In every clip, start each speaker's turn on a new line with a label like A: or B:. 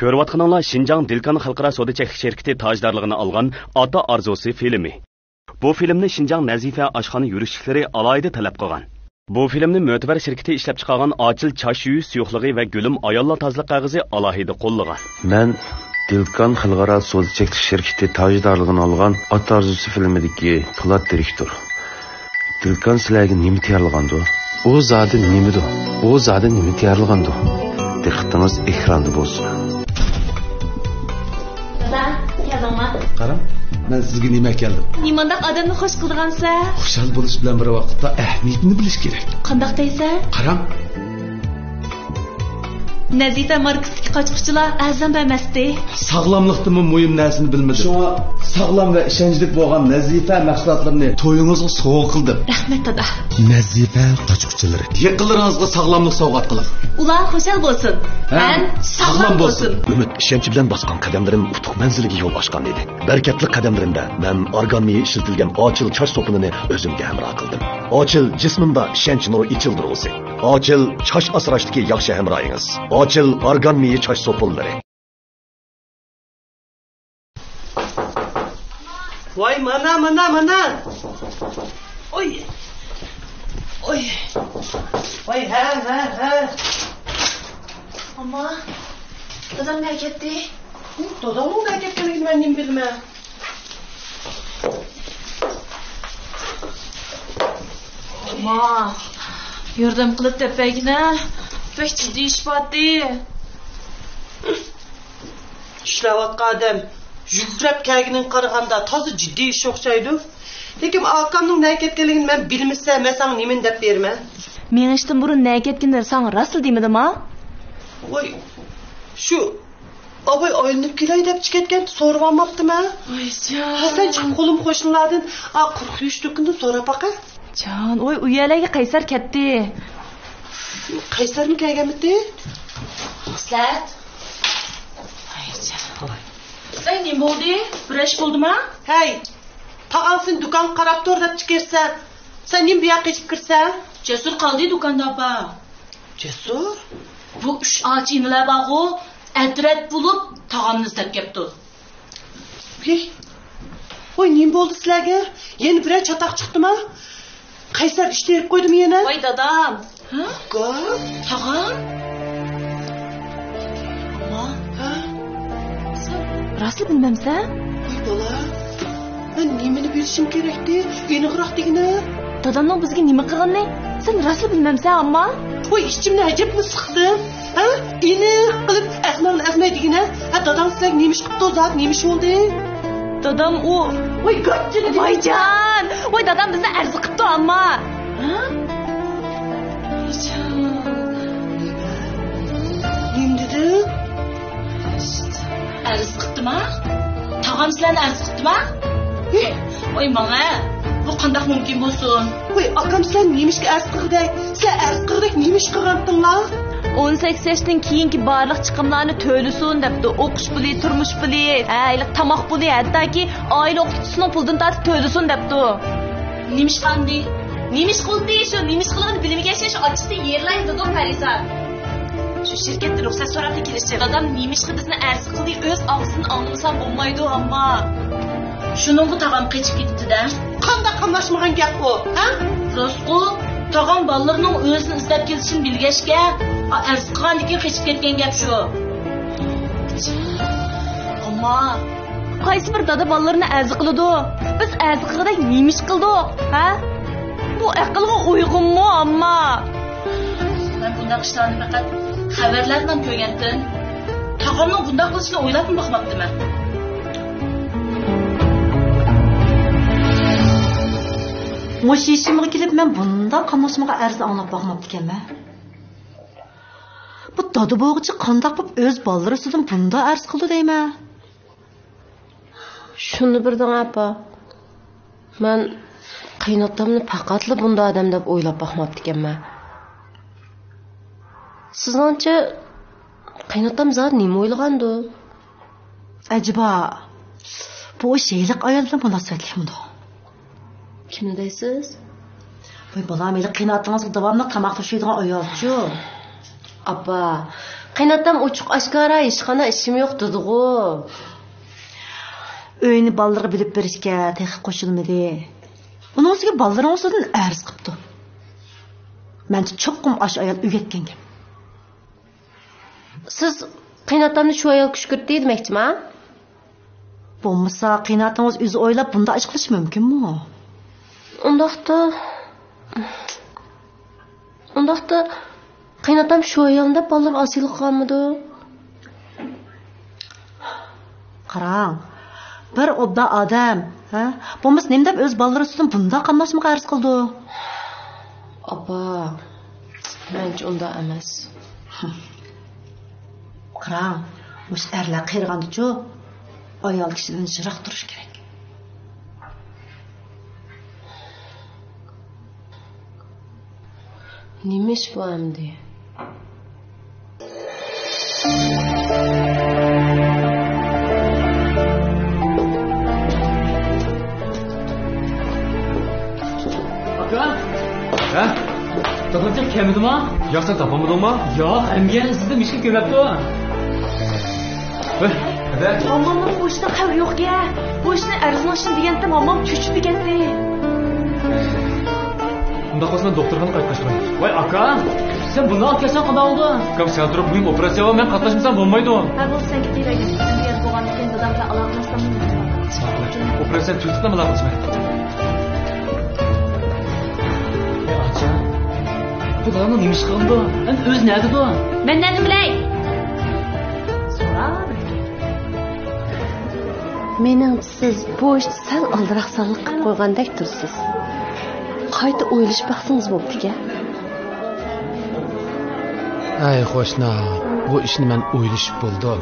A: Ko'rayotganinglar Şinjan Dilkan Xalqaro savdo cheklari şirkati tajdorligini olgan Ota Arzusi filmi. Bu filmni Şinjan Nazifa oshxona yurishliklari alohida talab qilgan. Bu filmni mo'tabar shirkati ishlab chiqargan Ochil chash yuyi suyuqligi va Gulim ayollar tozaliq qog'ozi alohida qo'llagan.
B: Men Dilkan Xalqaro savdo cheklari shirkati tajdorligini olgan Ota Arzusi filmidagi Polat direktor. Dilkan sizlarga nima tayyorlagandi? O zodi nimidi? O zodi nima tayyorlagandi? Diqqatingiz ekranda bo'lsin.
C: Qaram, men sizga nima keldim?
D: Nimandaq odamni xush qilgansa?
C: Xushal bo'lish bilan bir vaqtda ahamiyatini bilish kerak.
D: Qandoq deysan?
C: Qaram,
D: Nazifa markasdagi qochquvchilar azam emasdi.
C: sog'lomlikning muhim narsani bilmadi. Shunga sog'lom va ishonchli bo'lgan Nazifa mahsulotlarini to'yingizga sovg'a qildim.
D: Rahmat dada.
C: Nazifa qochquvchilari, yaqinlaringizga sog'lomlik sovg'a qiling.
D: Ular xushal bo'lsin. Men sog'lom bo'lsin.
E: Ümit ishonch bilan bosgan qadamlarim utuq manziliga yo'l ochgan edi. Barakatli qadamlarimda men organ miyi ishlatilgan ochil chosh so'pini o'zimga hamroh qildim. Ochil jismimda ishonch nuri ichildirg'usi. Ochil chosh asrashdagi yaxshi hamrohingiz. Ochil organ miyi chosh so'pilari.
F: Voy mana. Oy. Voy ha.
D: Amma dadam ne ketdi?
F: Dadamın da ketkenligini ben nima bilmem.
D: Amma yordam qilib tepagina pek jiddiy ish bordi.
F: İşləvatqa adam yügrəb kəlginin qaraganda tazı ciddi iş o'xshaydi. Lekin akamning nə ketkenligini men bilmisəm, men sana nimin deb bermə.
D: Men ishdan burun ne ketganlar sana rasul demadimi?
F: Voy. Şu Abay aylanıp kelay deb chiqatgan so'rab olmabdimi?
D: Oyjon.
F: Ha sen chiqib qo'lim qo'shnilardan 43 to'kinni so'rab baqa.
D: Jon, oy uyalarga qaysar ketdi.
F: Qaysarmi kelganmidi?
D: Islat. Oyjon. Sen nima bo'ldi? Bir ish bo'ldimi?
F: Hey. Tağansın dukan qarab tur deb chiqarsa, sen nim bu yoqqa chiqib kirsan?
D: Cesur qoldi do'konda opa.
F: Cesur?
D: Bu 3 ağaç iniler bağı adret bulup tağamını istep kepti.
F: Oy nim bo'ldi sizlarga? Yeni bir çatak çıktı mı? Qaysar ishtirib qo'ydim yana?
D: Voy dadam. Ha? Tağam? Ama
F: Ha?
D: sen rasıl bilmemsen?
F: Oy bola. Ben nimini bilishim kerakdi? Aniqroq degina.
D: Dadamning bizga nima qilganini sen rasıl bilmemsen amma?
F: Oy ichimni ajabni siqdim. Ha? Aniq qilib azmay degina. Ha dadam sizlarga nemish qilibdi zot, nemish bo'ldi?
D: Dadam o.
F: Oy g'achchini.
D: Voyjon. Voy dadam bizni arzi qilibdi amma. Ha? Voyjon.
F: Nim dedi?
D: Arz qilibdimi? Tağam sizlarni arz qilibdimi? Voy mana bu qanday mumkin bo'lsin?
F: Oy akam sen nemishga arz qildik? Sen arz qildik nemish qilgandinglar?
D: 18 yaşdan keyinki barliq chiqimlarni to'lasin debdi. O'qish puli, turmush puli, ayliq tomoq puli, hattoki oila o'qituvchisining pulidan tortib to'lasin debdi. Nimish qildi? Nimish qildi shu, nimish qilgan bilimiga shu ochisi yerlaydi dedi Farizat. Shu shirkatda ruxsat so'rab kelishdi. Dadam nimish qildi bizni arz qildi, o'z og'zini anglasam bo'lmaydi amma. Shuning bu tag'am qechib ketdi-da.
F: Qanday qamlashmagan gap bu, ha?
D: Rosqu tag'am ballarning o'zini izlab kelishini bilgachga arz qilgandan keyin qechib ketgan gap shu. Amma qaysi bir dada balalarni arz qiladi? Biz arz qildik, nimish qildik, ha? Bu aqlga uyg'unmi amma? Men bunday ishlarni faqat xabarlardan ko'rgandim. Tag'amning bunday qilishini o'ylab boqmabdiman.
G: Muş işime gelip ben bundan qamlaşmağa arz anlap bakmaptı ekanman. Bu dadı boğucu qandaq bo'lib o'z balları üstüden bunda arz qildi deyman.
H: Shuni birdan apa. Men qiynotamni faqatli bunda odam deb o'ylab boqmapti ekanman. Sizningcha qiynotam zot nima o'ylagandi?
G: Acaba bu şeylik ayoldan munosabatlikmi?
H: Kimni deysiz?
G: Voy bolam, meni qiynotingizga davomli qamoq tashlaydigan ayolchi.
H: Apa, Qaynatam ochiq oshkora ishxona ishim yo'q dedi-ku.
G: Öyünü ballarga bilib berishga tex qo'shilmadi. Uning ustiga ballarning ustidan arz qilibdi. Mencha cho'qqim ash ayol o'getgan gap.
H: Siz qaynatamni shu ayol kushkirtdi demoqchimi?
G: Bo'lmasa qaynatingiz o'zi o'ylab bunda ish qilish mumkinmi?
H: Undaqda qaynatam shu ayolda ballar asil qilmadi.
G: Qarang. Bir odda odam, ha? Bo'lmasa nima deb o'z ballar ustidan bunda qamlashmoqqa arz qildi?
H: Opa, mencha unda emas.
G: Qarang, mush erlar qirg'andichu ayol kishidan yiroq turish kerak.
H: Nima ish bu endi?
I: Ha? Topacak kemidi mi?
C: Yok sen tapamadın mı?
I: Yok, emgen izledim işki kömepti o.
C: Hadi.
D: Mamamın boşuna xəbər yox ya. Boşuna ərzlaşın deyəndə mamam köçüb getdi.
C: Bunda olsa doktordan qaytlaşmayın.
I: Vay aka, sen bunu al kelsen qanday oldu?
C: Kam sen durup mühim operatsiya var, men qatnaşmasam bo'lmaydi.
D: Hə, bu sən getdiyəgən. Sən bolğan ekan dadam bilan aloqalashsam.
C: Operatsiya tüzükdə mi lazım?
I: Bu adamın neymiş qıldı? Öz nədir o?
D: Mən nədim bilək? Sonra
H: Mening siz bu ishni sal oldiroq salliq qilib qo'ygandek tursiz. Qayta o'ylash baxtingiz bo'pti-ku.
B: Ay qo'shna, bu ishni men o'ylashib bo'ldim.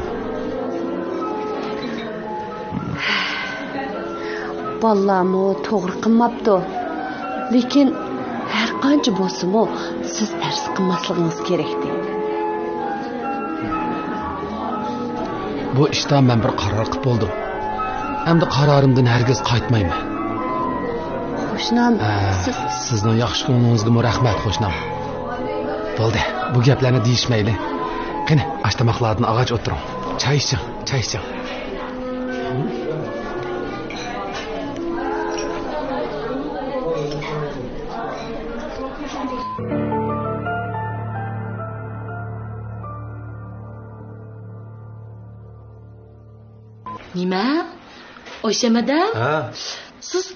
H: Vallahi to'g'ri qilmabdi. Lekin har qancha bo'lsa-mu siz tars qilmasligingiz kerakdi.
B: Bu ishdan men bir qaror qilib bo'ldim. Endi qarorimdan hargiz qaytmayman.
H: Qo'shnam,
B: sizning yaxshi ko'nglingizga rahmat qo'shnam. Bo'ldi, bu gaplarni deyishmayli. Qani, ashtamoqlardan ag'ach o'tiring. Choy iching, choy iching.
D: Nima? Oyşe madam?
C: Ha.
D: Siz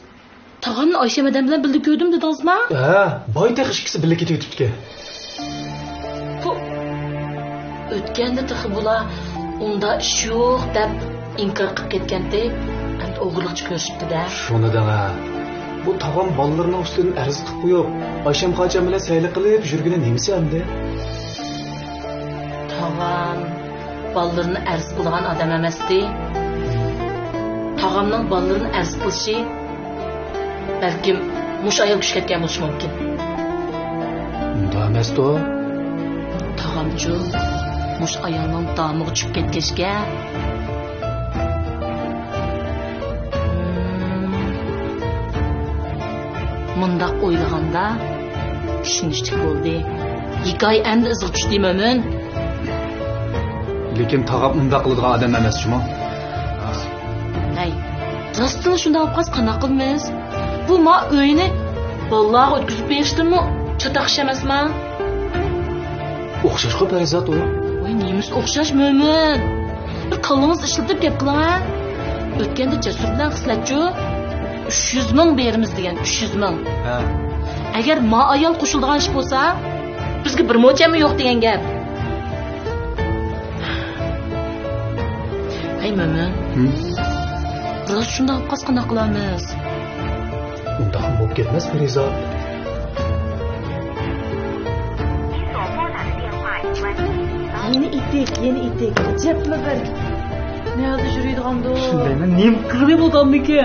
D: tağamni Oyşe madam bilan birga ko'rdim dedingizmi?
C: Ha, boy taqishkisi birga ketib o'tibdi.
D: Bu o'tganda taxi bular unda ish yo'q deb inkor qilib ketganda, endi o'g'irlikchi ko'rishibdi-da.
C: Shuni dana. Bu tog'am bolalarning ustidan arz qilib qo'yib, Oysam xocham bilan sayli qilib yurgani nimasi endi?
D: Tağam bolalarni arz qilgan odam emasdi. Tağamning bolalarni arz qilishi balkim mush ayol kuch ketgan bo'lishi mumkin.
B: Unda emas-da.
D: Tağamchu mush ayolning damig'i tushib ketgachga mundaq o'ylaganda tushunishlik bo'ldi. Hikoya endi iziga tushdi mo'min.
C: Lekin tog'am unda qiladigan odam emas-chimi?
D: Hay, rostdan shunday olib qolsa qanaqa qilamiz? Bu ma uyini bolalarga o'tkazib berishdimi? Chatoq emasmi?
C: O'xshashqa parizat u.
D: Voy, nemiz o'xshash mo'min. Bir qo'lingiz ishlatib gap qilaman. O'tganda jasur bilan xislatchu 300 ming beramiz degan 300 ming.
C: Ha.
D: Agar ma ayol qo'shiladigan ish bo'lsa, bizga bir mo'chami yo'q degan gap. Hay mo'min. Biroz shunday olib qolsa qanaqa qilamiz?
C: Unda ham bo'lib ketmas parizat.
D: Yeni itek. Cepmi bir. Nerede yürüydiğimde o?
I: Shundaymi? Nim qilib bo'lganmiki?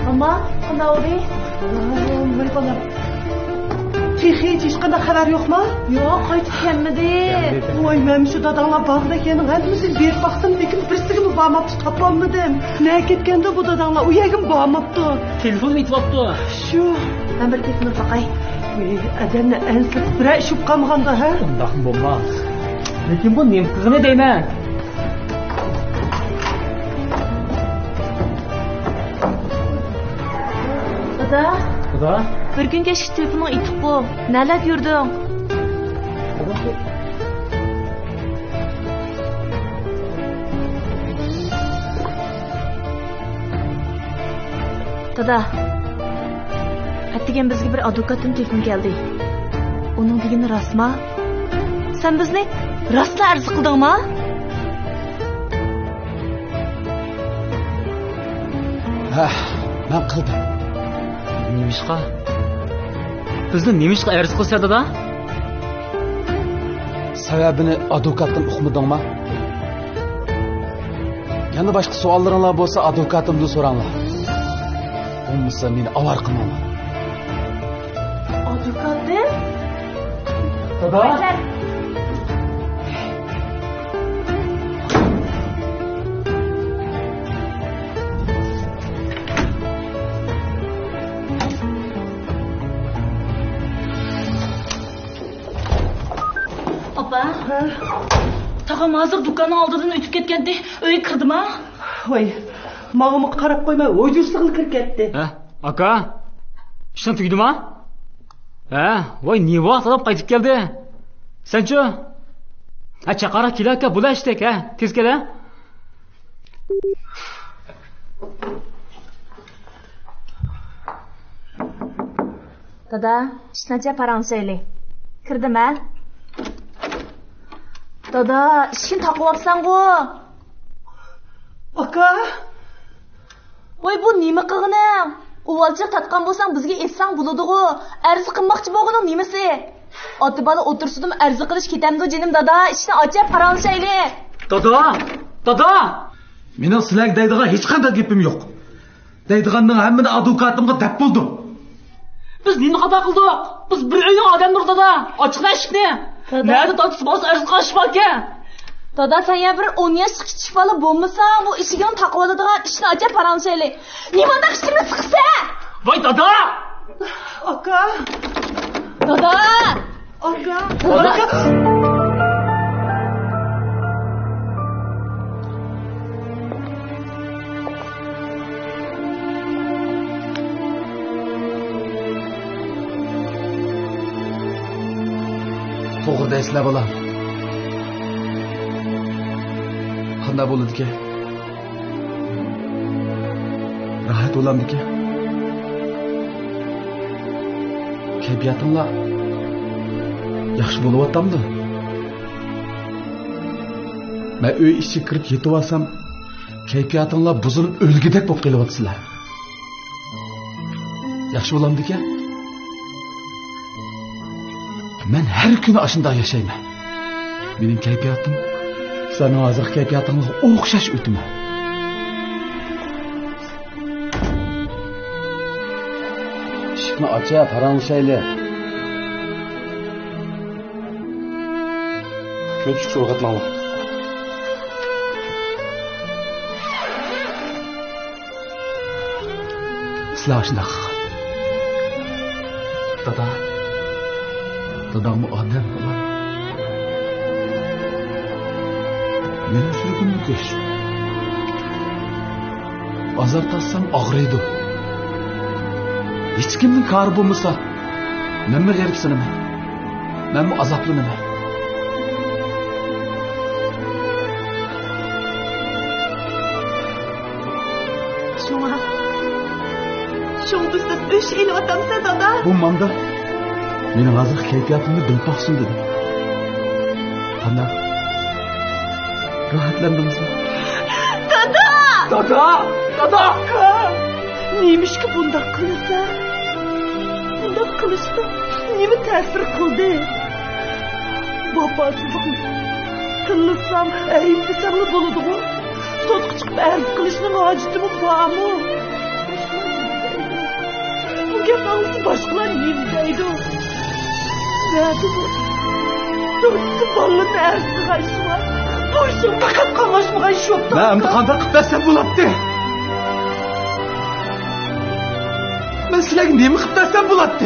D: Mama, qanday oldi? Bo'lib qoldi.
F: Hiç qanday xabar yo'qmi?
D: Yo'q, qaytib kelmadi.
F: Voy, men shu dadanglar bog'da ekanning hammasini berib baqdim, lekin birisiga bormabdi, topolmadim. Ne ketganda bu dadanglar u yerga bormabdi.
I: Telefon aytibdi.
F: Shu,
G: Ben bir telefonu bakay.
F: adamni ansib bir ish qolmaganda, ha?
I: Undaq bo'lmas. Lekin bu nem qizini deyman.
D: Dada, bir gün kechki telefonun itib bu. Nalab yurding? Dada, attigan bizga bir advokatdan telefon keldi. Uning degani rostmi? Sen bizni rostla arz qildingmi?
C: Ha, men qildim.
I: Nemishqa? Bizni nemishqa arz qilsa dada?
C: Sababini advokatdan uqmadingmi? Yana boshqa savollaringlar bo'lsa advokatimdan so'ranglar. Bo'lmasa meni avar qilmanglar.
D: Advokatdan?
I: Dada?
D: Opa, tağam hazır dükkanın aldığını ötüp ketkendi. Öyle kırdım ha?
F: Voy, mağımı qarab qo'ymay, o'ydirsig'il kirib ketdi.
I: Ha, aka. İşin tugdimi? Ha, voy ne vaqt olib qaytib keldi? Sen-chi? Ha, chaqara kela aka, bulashdik, ha. Tez kel, ha.
D: Dada, ishnacha paran söyle. Kirdim ha? Dada, ishini taqib olsan-ku.
F: Aka,
D: Voy, bu nima qilganing? Uvalchiq tatqan bo'lsang bizga etsang bo'ladi-ku. Arzi qilmoqchi bo'lganing nimasi? Oti bola o'tirsidim arzi qilish ketamdi jinim dada. Ishni ochib paranshayli.
I: Dada!
C: Mening sizlarga deydigan hech qanday gapim yo'q. Deydiganning hammani advokatimga dab bo'ldim.
I: Biz nima xato qildik? Biz bir uyning odamdir dada. Ochiqlashikni. Nerede tatlısı bazı arz qilish ekan?
D: Dada, sen ya bir 10 yaş kichik bola bo'lmasa, bu ishigini taqib oladigan ishni ochib paranshayli. Nimada ishimni siqsa?
I: Voy dada!
F: aka,
D: Dada!
F: aka.
C: To'g'ri deysizlar bolam. Qanday bo'ladiki? Rahat bo'lamdiki? Kayfiyatimlar yaxshi bo'layotgandi. Men uy ichiga kirib yetib olsam, kayfiyatinglar buzilib o'lgidek bo'lib qelyapsizlar. Yaxshi bo'lamdiki? Men her kuni ashunday yashayman. Mening kayfiyatim sana hozir kayfiyatingizga o'xshash o'timi. Eshikni ocha, paranshayli. Ko'ch cho'g'atmanglar. Sizlar shunday dada. Dadamı adam olan. Benim sürgünüm keş. Azar tassam ağrıydı. Hiç kimden karı bulmasa, ben mi garipsinime? Ben mi azaplanime?
F: Şunu biz üç el atamsa dada.
C: Bu manda. Mening hozir kayfiyatimni bilmoqsin dedim. Qanday? Rohatlandingizmi?
F: Dada! Neymiş ki bunda kılsa? Bunda kılıştı. Nemi tesir kıldı? Babasızlık kılsam, eğitimsem ne buludu bu? Sotku çıkıp erz kılışının acıtı mı var mı? Bu gep ağzı başkalar neyimdeydi? Nerede bu? Doğrusu balını ersin kaçtılar. Bu işin fakat kanlaşmaya iş yoktu.
C: Ben kandak kıptarsam bulattı. Ben sizlerge nemi kıptarsam bulattı.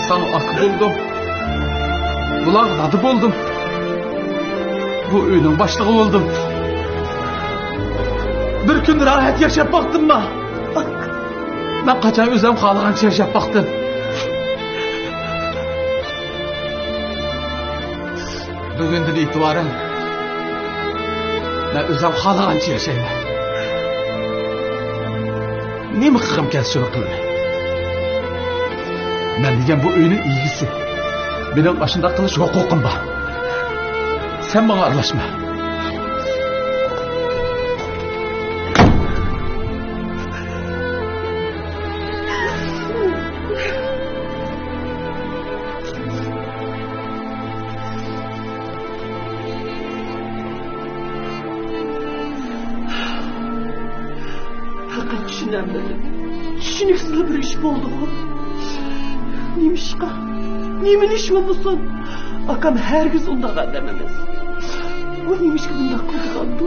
C: Sana akı buldum. Buların adı buldum. Bu öyünün başlığı oldum. Bir gün rahat yaşap baktım mı? Ben kaçan özüm kalıgan yaşap baktım. Bugünden itibaren ben özüm kalıgan yaşayayım. Nemi kıkım kes şunu kılma. Ben diyeceğim bu öyünün ilgisi. Benim başında kılıç hukukum var. Sen bana arlaşma.
F: Fakat düşünemedim. Düşünüksüz bir iş oldu bu. Nimişka? Nimin iş olmuşsun? Akam herkes ondan dememez. Bu nimiş ki bundan kıldıkandı?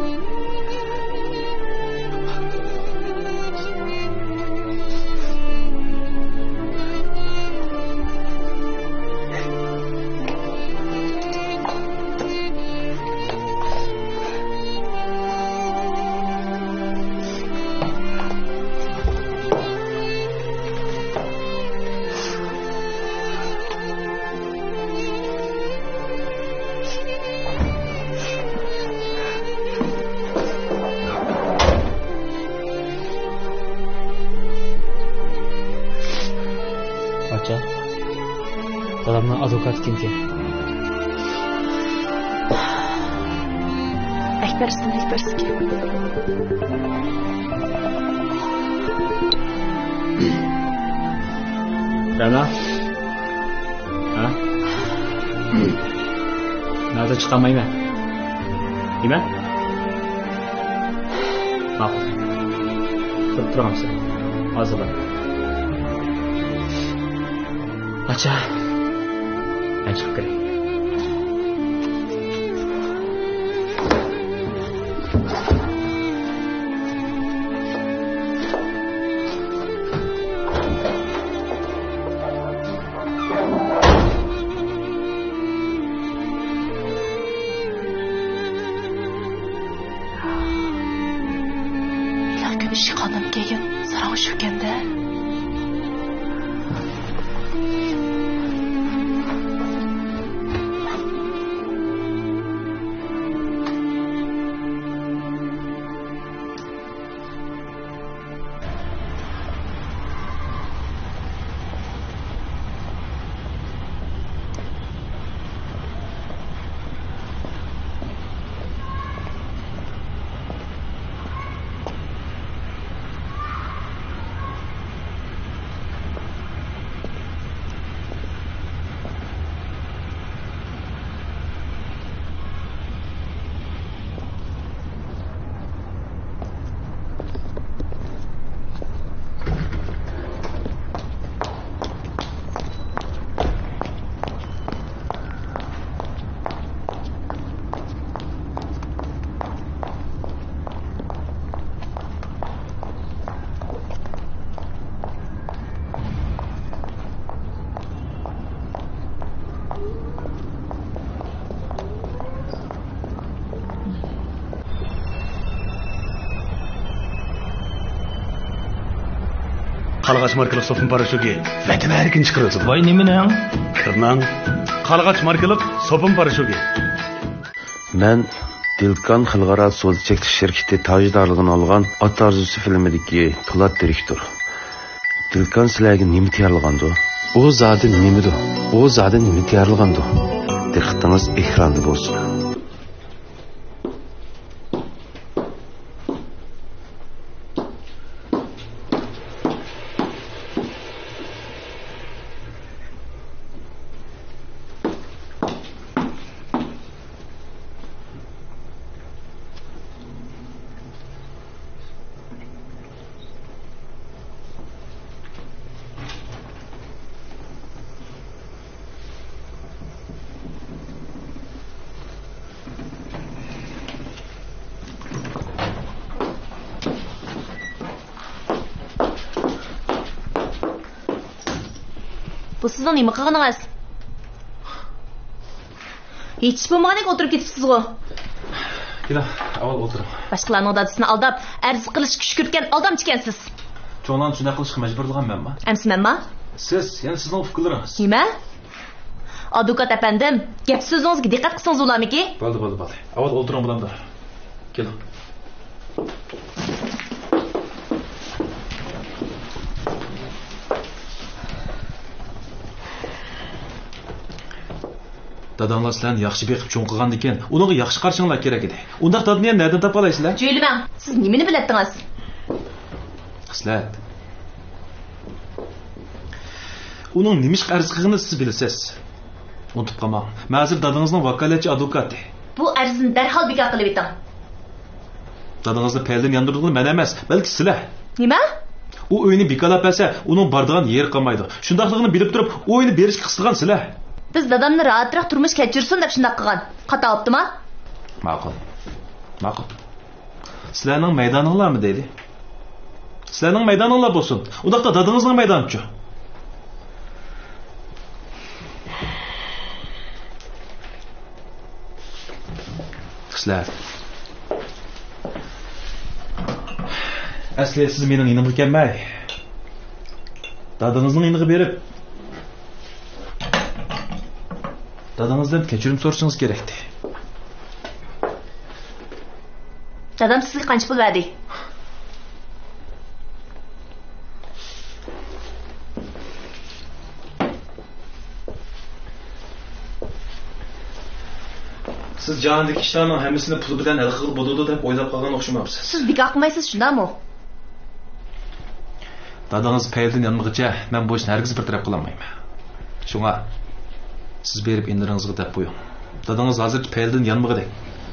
I: Pacha, dadamning advokati kimki?
H: Ekberski.
I: Rana? Ha? Nerede çıkamayman? Nima? Ma'qul. Turib turamsan. Hozirdan. Pacha, ben chiqib kiray.
D: İlah günü çıkanım keyin sarang shukanda.
A: Qalğaç markalı sopun paraşütü vətən erkin çıxırıyorsun.
C: Vay nemin?
A: Kırnan. Qalğaç markalı sopun paraşütü.
B: Ben Dilkan Xalqaro so'z chekish shirkati tajdarligini olgan Ota arzusi filmidagi Po'lat direktor. Dilkan sizlarga nima tayyorlagandi? U zodi nimidi? U zodi nima tayyorlagandi? Diqqatingiz ekranda bo'lsin.
D: Bu sizning nima qilganingiz? Hech bo'lmagandek o'tirib ketibsiz-ku.
C: Kela, avval o'tiring.
D: Boshqalarning dadasini aldab, arz qilish kuch ko'rgan aldamchi ekansiz.
C: Cho'ndan shunday qilishga majburlaganmanmi?
D: Amsi menmi?
C: Siz, yana sizning fikrlaringiz.
D: Nima? Advokat apandim, gap so'zingizga diqqat qilsangiz bo'larmiki?
C: Bo'ldi. Avval o'tiring bilamda. Keling. Dadanglar sizlarni yaxshi beqib cho'ng qilgan ekan, ularga yaxshi qarshinglar kerak edi. Undaq dadni ham nerdan topa olasizlar?
D: Jo'ylimang, siz nimani biladingiz?
C: Xislat. Uning nima ish arzligini siz bilasiz. Unutib qolmang. Men hozir dadangizning vakolatchi advokati.
D: Bu arzni darhol bekor qilib eting.
C: Dadangizni paydan yondirdigan men emas, balki sizlar.
D: Nima?
C: U o'yini bekalab bersa, uning bordigan yeri qolmaydi. Shundaqligini bilib turib, o'yini berishga qistilgan sizlar.
D: Biz dadamni rahatroq turmush kechirsin deb shunday qilgan. Xato optimi?
C: Ma'qul. Sizlarning maydoninglarmi deydi? Sizlarning maydoninglar bo'lsin. Undaqda dadangizning maydonichi. Sizlar. Asli siz mening inimga kelmay. Dadangizning iniga berib dadangizdan kechirim so'rashingiz kerakdi.
D: Dadam sizga qancha pul berdi?
C: Siz jonidagi ishlarning hammasini pul bilan hal qilib bo'ladi deb o'ylab qolgan o'xshamabsiz.
D: Siz bekor qilmaysiz, shundami?
C: Dadangiz paydan yanmag'icha men bu ishni hargiz bir taraf qilolmayman. Shunga siz berib indiringizga deb qo'ying. Dadangiz hozir paydan yanmag'idek.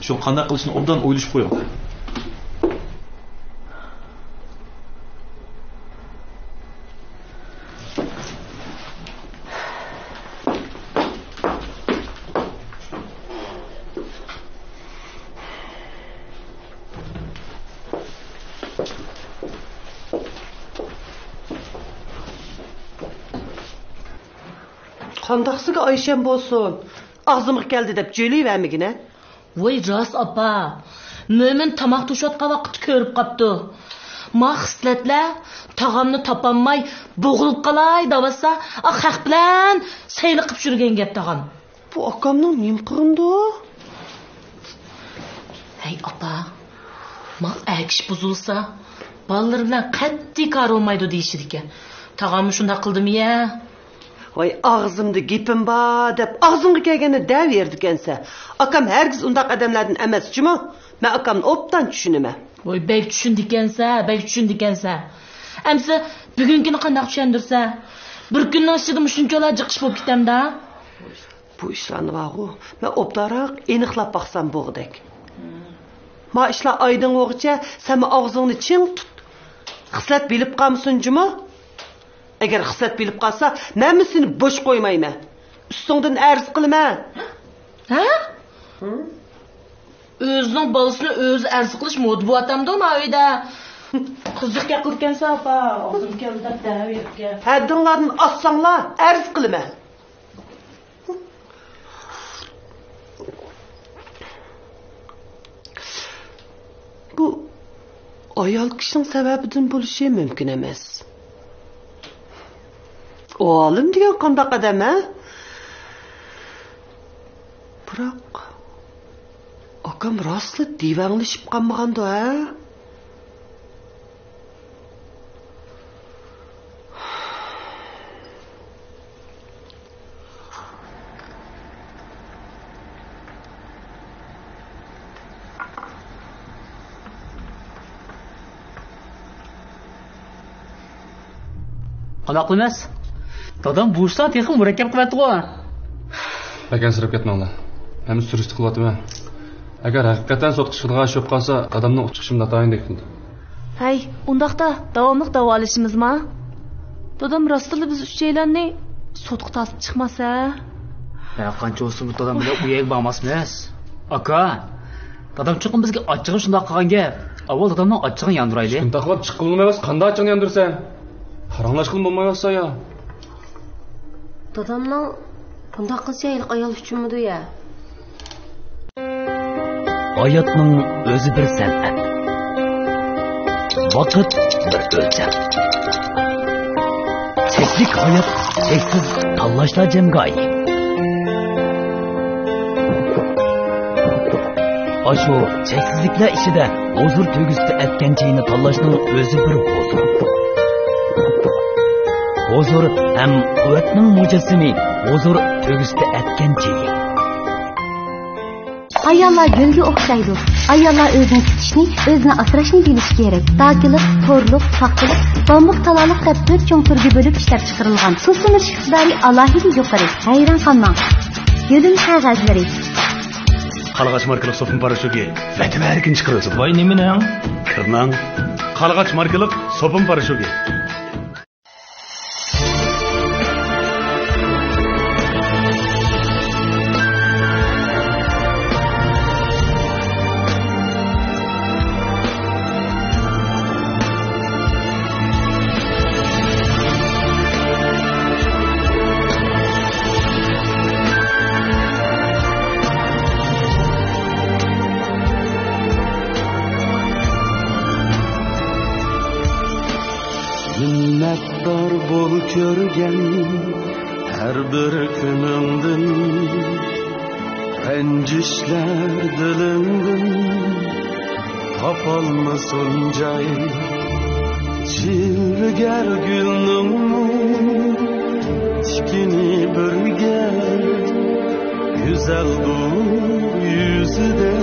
C: Shu qanday qilishni obdan o'ylashib qo'ying.
F: Qandaqsiga Ayşem bo'lsin. Ağzımga keldi deb jo'layvermigina.
D: Voy rost opa. Mo'min tomoq to'shayotgan vaqt ko'rib qopti. Mahslatlar tag'amni topolmay bo'g'ilib qolay davasa, haq bilan sayli qilib yurgan gap tag'am.
F: Bu akamning nim qilindi?
D: Hey opa. Mal akish buzilsa, bolalar bilan qat'iy kor olmaydi deyishdi ekan. Tag'am shunda qildimi-ya?
F: Voy ağzımda gepim bor deb ağzımga kelganda dev yerdikansa, akam hergiz undaq odamlardan emas-chimi? Men akamni obdan tushunaman.
D: Voy bek tushundikansa. Amsa bugünkini qanday tushundirsa, bir kunning ichida shunchalar jiqish bo'lib ketamda.
F: Bu ishlarni vaqo, men obdaroq aniqlab baqsam bo'g'dak. Ma ishlar oydin o'g'icha, sen og'zingni ching tut. Xislat bilib qolmsin-chimi? Agar xislat bilib qolsa, men seni bo'sh qo'ymayman. Ustingdan arz qilaman.
D: Ha? O'zining bolasini o'zi arz qilish modi bu atamda ma uyda. Qiziqqa qilgansa opa, og'zim keldi deb daverga.
F: Haddinglarni ossanglar, arz qilaman. Bu ayol kishining sababidan bo'lishi mumkin emas. Oğlum degan qanday odam a? Biroq akam rostli divanglashib qolmagandi a?
I: Qanday qilmas? Dadam bu ishdan texnik murakkab qilyapti-ku.
J: Bakansirib ketmanglar. Men surishti qilyapman. Agar haqiqatan sotqish qilgan ish bo'lib qolsa, dadamning chiqishimda tayindek qildi.
D: Hay, undaqda davomli davolashimizmi? Dadam rostli biz uchaylarni sotqa tasib chiqmasa,
I: Ya qancha o'sib dadam bilan uyga bormasmiz. Aka, dadam chiqib bizga ochig'im shunday qilgan gap. Avval dadamning ochig'ini yondiraylik.
J: Shunday qilib chiqilmaymas, qanday ochig'ini yondirsan? Haronlashqin bo'lmayotsa ya.
H: Dadamның bunda qız yaylık ayol üçünmüdü ya?
K: Hayatның özü bir sənət. Vaqt bir ölçəm. Çeklik hayat çeksiz tanlaşlar cemgayi. Aşu çeksizlikler işide huzur tügüsü etkençeğini tanlaşның özü bir huzur. Huzur hem kuvvetinin mucizimi huzur tügüsü etkençeği.
L: Ayollar gölge o'xshaydi. Ayollar o'zini tutishni, o'zini asrashni bilishi kerak. Dakilik, to'rliq, paxtalik, bambuq talaliq deb 4 cho'ng turga bo'lib ishlab chiqarilgan. Susunish iqtidori alohida yuqori. Hayron qolmang. Yo'lim qog'ozlari.
A: Qalğaç markalı sopun paraşütü. Fetva erkin çıkarıyorsun.
K: Vay nemine?
A: Kırnan. Qalğaç markalı sopun paraşütü.
B: Minnettar bol körgen her bir günümdün, rencişler dilimdin, kapalmasın cay. Çilger gülnümün tikini birge, güzel dur yüzü de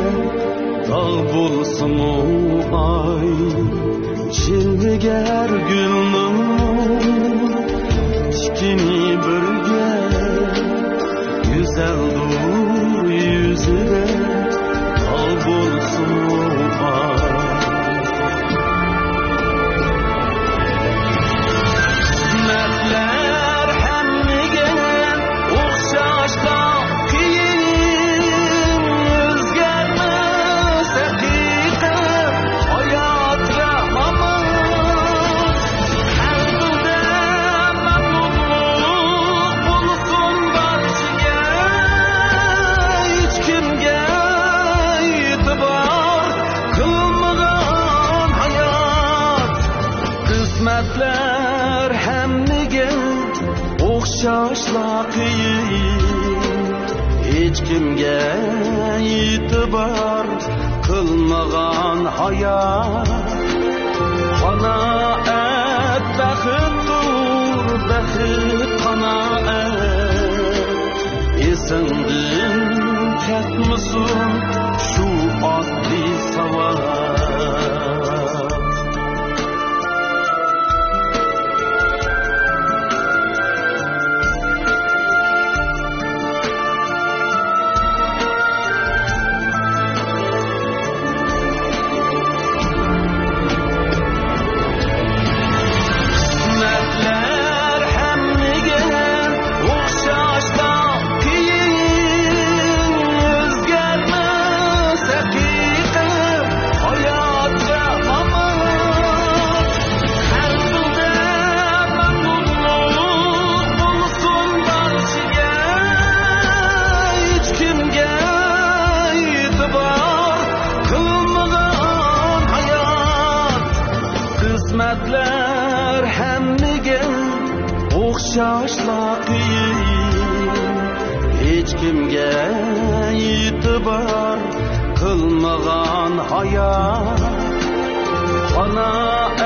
B: dağ bulsun o ay. Çilger gülnüm tikini birge, güzel dur yüzüne al bulsun ay. Mertler hemmigen uğşaşta kiyin, özgermez hakika hayat rahamı. Kısmetler hemmigen o'xshashlar qiyin, hech kimga e'tibor qilmagan hayot. Qanoat baxtdir, baxt qanoat. Esingdan ketmasin shu oddiy savol. Kısmetler hemmigen o'xshashlar qiyin, hech kimga e'tibor qilmagan hayot. Qanoat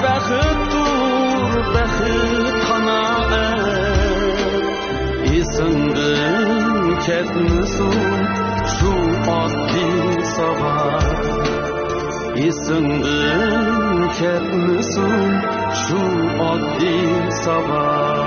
B: baxtdir, baxt qanoat. Esingdan ketmasin shu oddiy savol. Esingdan ketmasin shu oddiy savol.